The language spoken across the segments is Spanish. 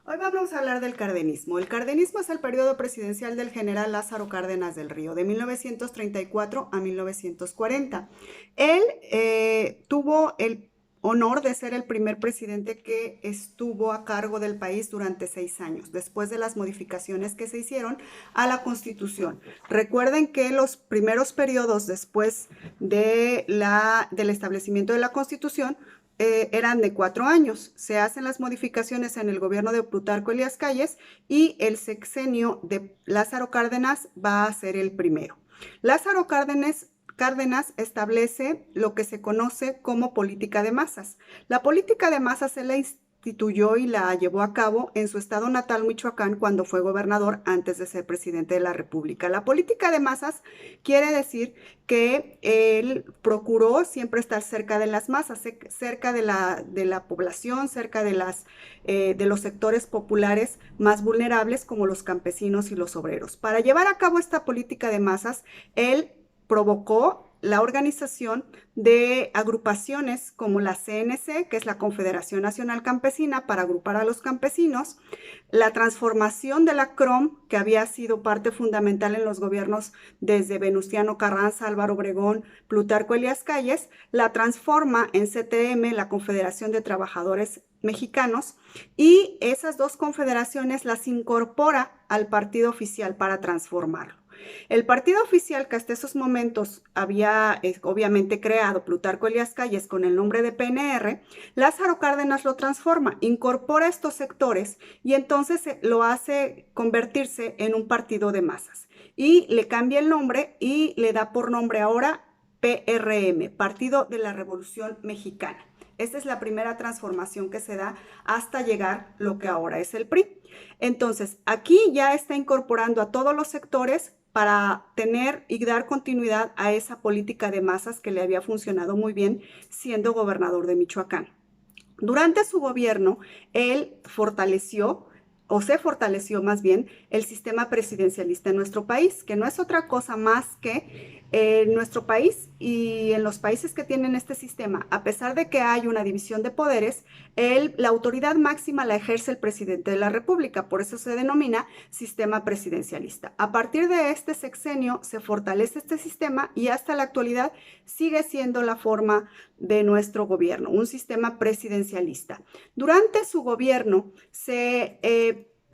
Hoy vamos a hablar del cardenismo. El cardenismo es el periodo presidencial del general Lázaro Cárdenas del Río, de 1934 a 1940. Él tuvo el honor de ser el primer presidente que estuvo a cargo del país durante 6 años, después de las modificaciones que se hicieron a la Constitución. Recuerden que los primeros periodos después del establecimiento de la Constitución eran de 4 años. Se hacen las modificaciones en el gobierno de Plutarco Elías Calles y el sexenio de Lázaro Cárdenas va a ser el primero. Lázaro Cárdenas establece lo que se conoce como política de masas. La política de masas se la instituyó y la llevó a cabo en su estado natal, Michoacán, cuando fue gobernador antes de ser presidente de la República. La política de masas quiere decir que él procuró siempre estar cerca de las masas, cerca de la población, cerca de los sectores populares más vulnerables como los campesinos y los obreros. Para llevar a cabo esta política de masas, él provocó la organización de agrupaciones como la CNC, que es la Confederación Nacional Campesina, para agrupar a los campesinos, la transformación de la CROM, que había sido parte fundamental en los gobiernos desde Venustiano Carranza, Álvaro Obregón, Plutarco Elías Calles, la transforma en CTM, la Confederación de Trabajadores Mexicanos, y esas dos confederaciones las incorpora al partido oficial para transformarlo. El partido oficial que hasta esos momentos había obviamente creado Plutarco Elías Calles con el nombre de PNR, Lázaro Cárdenas lo transforma, incorpora estos sectores y entonces lo hace convertirse en un partido de masas. Y le cambia el nombre y le da por nombre ahora PRM, Partido de la Revolución Mexicana. Esta es la primera transformación que se da hasta llegar lo que ahora es el PRI. Entonces, aquí ya está incorporando a todos los sectores para tener y dar continuidad a esa política de masas que le había funcionado muy bien siendo gobernador de Michoacán. Durante su gobierno, él fortaleció o se fortaleció más bien el sistema presidencialista en nuestro país, que no es otra cosa más que en nuestro país y en los países que tienen este sistema, a pesar de que hay una división de poderes, la autoridad máxima la ejerce el presidente de la República, por eso se denomina sistema presidencialista. A partir de este sexenio se fortalece este sistema y hasta la actualidad sigue siendo la forma de nuestro gobierno, un sistema presidencialista. Durante su gobierno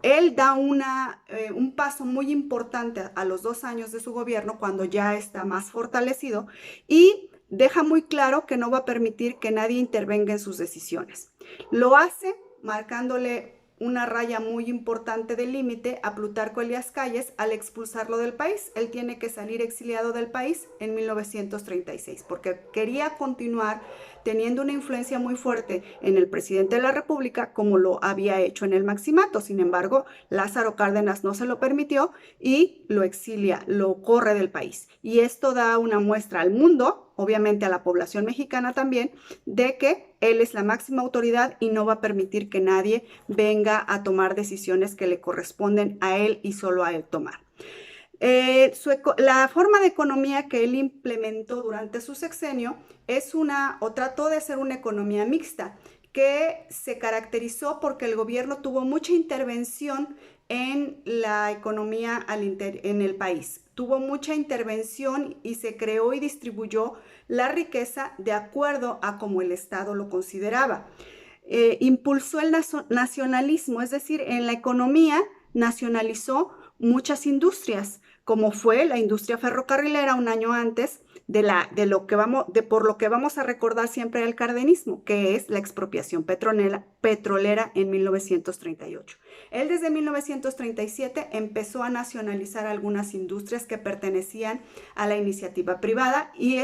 él da un paso muy importante a los 2 años de su gobierno, cuando ya está más fortalecido, y deja muy claro que no va a permitir que nadie intervenga en sus decisiones. Lo hace marcándole una raya muy importante del límite a Plutarco Elías Calles al expulsarlo del país. Él tiene que salir exiliado del país en 1936 porque quería continuar teniendo una influencia muy fuerte en el presidente de la República como lo había hecho en el Maximato. Sin embargo, Lázaro Cárdenas no se lo permitió y lo exilia, lo corre del país. Y esto da una muestra al mundo, obviamente a la población mexicana también, de que él es la máxima autoridad y no va a permitir que nadie venga a tomar decisiones que le corresponden a él y solo a él tomar. La forma de economía que él implementó durante su sexenio trató de ser una economía mixta, que se caracterizó porque el gobierno tuvo mucha intervención en la economía en el país. Tuvo mucha intervención y se creó y distribuyó la riqueza de acuerdo a como el Estado lo consideraba. Impulsó el nacionalismo, es decir, en la economía nacionalizó muchas industrias, como fue la industria ferrocarrilera un año antes por lo que vamos a recordar siempre el cardenismo, que es la expropiación petrolera en 1938. Él desde 1937 empezó a nacionalizar algunas industrias que pertenecían a la iniciativa privada y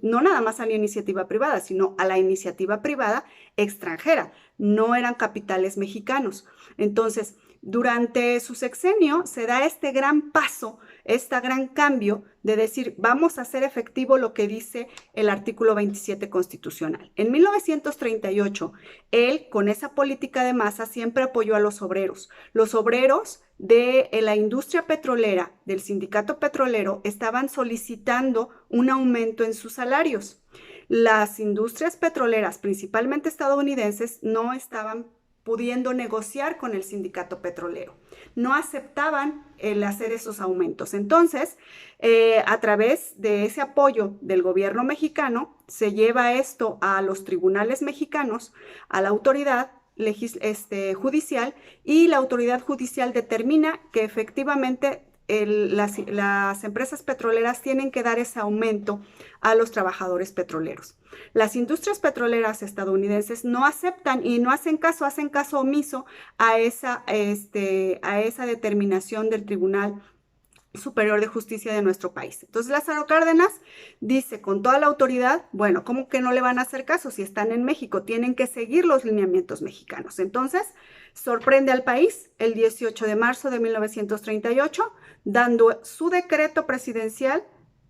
no nada más a la iniciativa privada, sino a la iniciativa privada extranjera. No eran capitales mexicanos. Entonces, durante su sexenio se da este gran paso, este gran cambio de decir, vamos a hacer efectivo lo que dice el artículo 27 constitucional. En 1938, él, con esa política de masa, siempre apoyó a los obreros. Los obreros de la industria petrolera, del sindicato petrolero, estaban solicitando un aumento en sus salarios. Las industrias petroleras, principalmente estadounidenses, no estaban pudiendo negociar con el sindicato petrolero. No aceptaban el hacer esos aumentos. Entonces, a través de ese apoyo del gobierno mexicano, se lleva esto a los tribunales mexicanos, a la autoridad judicial, y la autoridad judicial determina que efectivamente las empresas petroleras tienen que dar ese aumento a los trabajadores petroleros. Las industrias petroleras estadounidenses no aceptan y no hacen caso omiso a esa determinación del Tribunal Superior de Justicia de nuestro país. Entonces Lázaro Cárdenas dice con toda la autoridad, bueno, ¿cómo que no le van a hacer caso si están en México? Tienen que seguir los lineamientos mexicanos. Entonces sorprende al país el 18 de marzo de 1938, dando su decreto presidencial,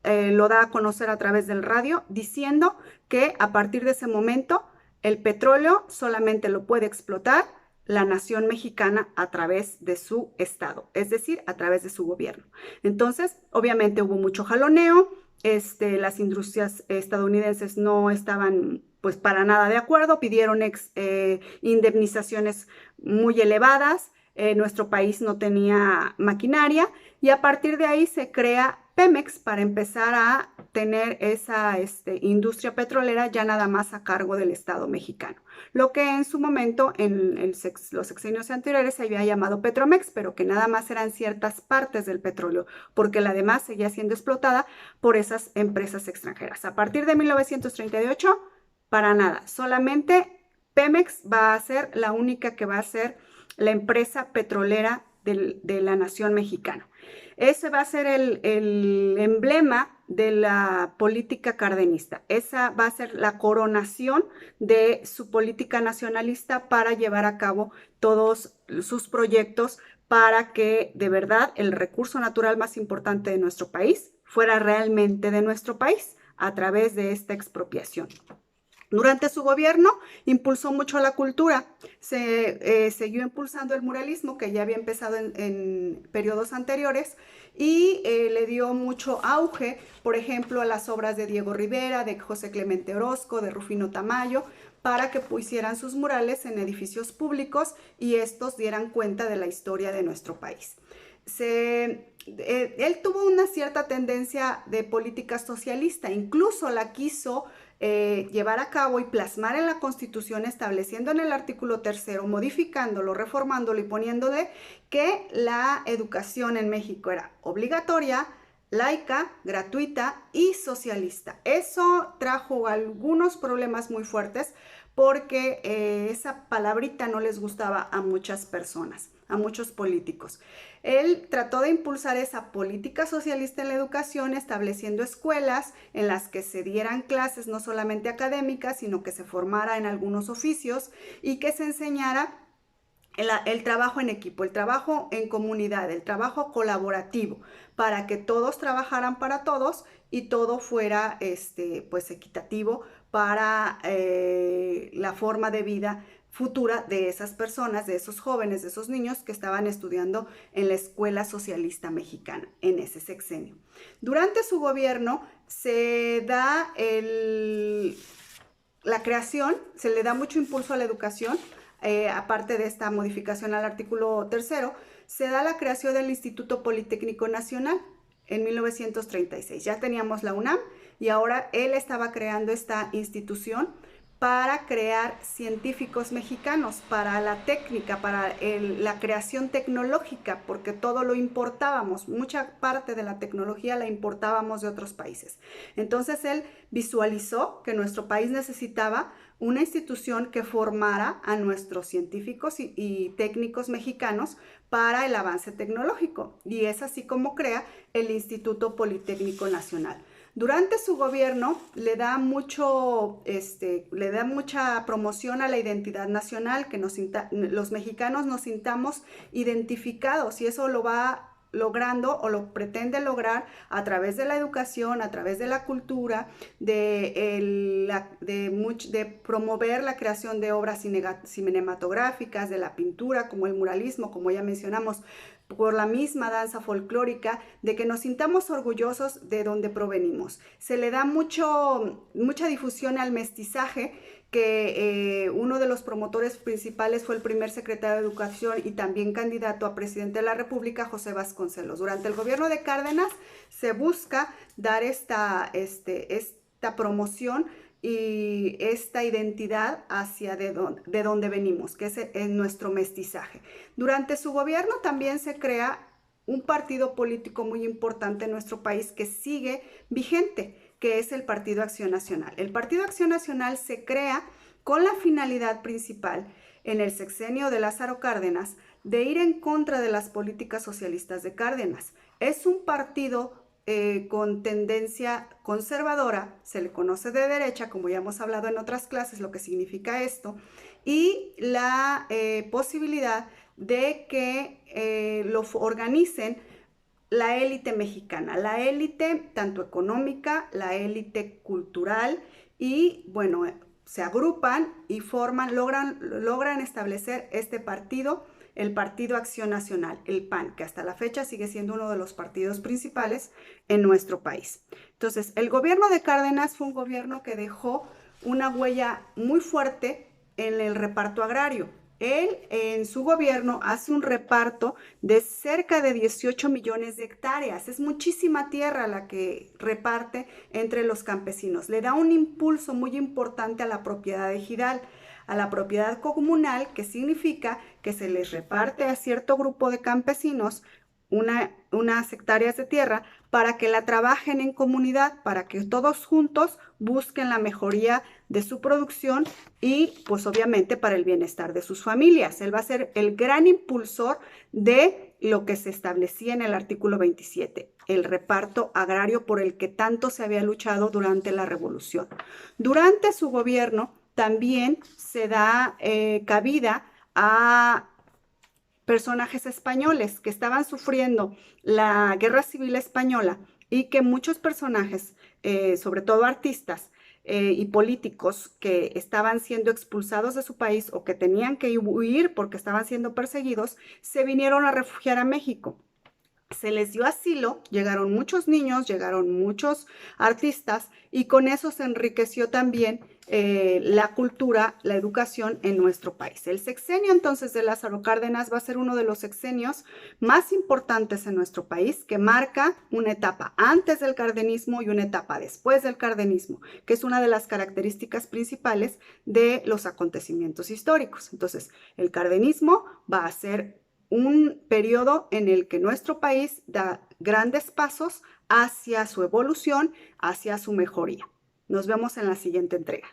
lo da a conocer a través del radio, diciendo que a partir de ese momento el petróleo solamente lo puede explotar la nación mexicana a través de su estado, es decir, a través de su gobierno. Entonces, obviamente hubo mucho jaloneo, las industrias estadounidenses no estaban pues para nada de acuerdo, pidieron indemnizaciones muy elevadas, nuestro país no tenía maquinaria y a partir de ahí se crea Pemex para empezar a tener esa industria petrolera ya nada más a cargo del Estado mexicano. Lo que en su momento, en los sexenios anteriores, se había llamado Petromex, pero que nada más eran ciertas partes del petróleo, porque la demás seguía siendo explotada por esas empresas extranjeras. A partir de 1938, para nada, solamente Pemex va a ser la única que va a ser la empresa petrolera de la nación mexicana. Ese va a ser el emblema de la política cardenista. Esa va a ser la coronación de su política nacionalista para llevar a cabo todos sus proyectos para que de verdad el recurso natural más importante de nuestro país fuera realmente de nuestro país a través de esta expropiación. Durante su gobierno impulsó mucho la cultura, siguió impulsando el muralismo que ya había empezado en periodos anteriores y le dio mucho auge, por ejemplo, a las obras de Diego Rivera, de José Clemente Orozco, de Rufino Tamayo, para que pusieran sus murales en edificios públicos y estos dieran cuenta de la historia de nuestro país. Él tuvo una cierta tendencia de política socialista, incluso la quiso llevar a cabo y plasmar en la Constitución, estableciendo en el artículo 3º, modificándolo, reformándolo y poniéndole que la educación en México era obligatoria, laica, gratuita y socialista. Eso trajo algunos problemas muy fuertes porque esa palabrita no les gustaba a muchas personas, a muchos políticos. Él trató de impulsar esa política socialista en la educación, estableciendo escuelas en las que se dieran clases no solamente académicas, sino que se formara en algunos oficios y que se enseñara el trabajo en equipo, el trabajo en comunidad, el trabajo colaborativo, para que todos trabajaran para todos y todo fuera pues equitativo para la forma de vida futura de esas personas, de esos jóvenes, de esos niños que estaban estudiando en la Escuela Socialista Mexicana en ese sexenio. Durante su gobierno se da la creación, se le da mucho impulso a la educación, aparte de esta modificación al artículo 3º, se da la creación del Instituto Politécnico Nacional en 1936. Ya teníamos la UNAM y ahora él estaba creando esta institución para crear científicos mexicanos, para la técnica, para la creación tecnológica, porque todo lo importábamos, mucha parte de la tecnología la importábamos de otros países. Entonces él visualizó que nuestro país necesitaba una institución que formara a nuestros científicos y técnicos mexicanos para el avance tecnológico, y es así como crea el Instituto Politécnico Nacional. Durante su gobierno le da mucha promoción a la identidad nacional, que los mexicanos nos sintamos identificados, y eso lo va logrando o lo pretende lograr a través de la educación, a través de la cultura, de promover la creación de obras cinematográficas, de la pintura, como el muralismo, como ya mencionamos, por la misma danza folclórica, de que nos sintamos orgullosos de donde provenimos. Se le da mucha difusión al mestizaje, que uno de los promotores principales fue el primer secretario de Educación y también candidato a presidente de la República, José Vasconcelos. Durante el gobierno de Cárdenas se busca dar esta promoción y esta identidad hacia de donde venimos, que es nuestro mestizaje. Durante su gobierno también se crea un partido político muy importante en nuestro país que sigue vigente, que es el Partido Acción Nacional. El Partido Acción Nacional se crea con la finalidad principal en el sexenio de Lázaro Cárdenas de ir en contra de las políticas socialistas de Cárdenas. Es un partido con tendencia conservadora, se le conoce de derecha, como ya hemos hablado en otras clases, lo que significa esto, y la posibilidad de que lo organicen la élite mexicana, la élite tanto económica, la élite cultural y bueno, se agrupan y logran establecer este partido, el Partido Acción Nacional, el PAN, que hasta la fecha sigue siendo uno de los partidos principales en nuestro país. Entonces, el gobierno de Cárdenas fue un gobierno que dejó una huella muy fuerte en el reparto agrario. Él en su gobierno hace un reparto de cerca de 18 millones de hectáreas. Es muchísima tierra la que reparte entre los campesinos. Le da un impulso muy importante a la propiedad ejidal, a la propiedad comunal, que significa que se les reparte a cierto grupo de campesinos unas hectáreas de tierra para que la trabajen en comunidad, para que todos juntos busquen la mejoría de su producción y pues obviamente para el bienestar de sus familias. Él va a ser el gran impulsor de lo que se establecía en el artículo 27, el reparto agrario por el que tanto se había luchado durante la revolución. Durante su gobierno también se da cabida a personajes españoles que estaban sufriendo la Guerra Civil Española y que muchos personajes, sobre todo artistas y políticos que estaban siendo expulsados de su país o que tenían que huir porque estaban siendo perseguidos, se vinieron a refugiar a México. Se les dio asilo, llegaron muchos niños, llegaron muchos artistas y con eso se enriqueció también la cultura, la educación en nuestro país. El sexenio entonces de Lázaro Cárdenas va a ser uno de los sexenios más importantes en nuestro país, que marca una etapa antes del cardenismo y una etapa después del cardenismo, que es una de las características principales de los acontecimientos históricos. Entonces, el cardenismo va a ser un periodo en el que nuestro país da grandes pasos hacia su evolución, hacia su mejoría. Nos vemos en la siguiente entrega.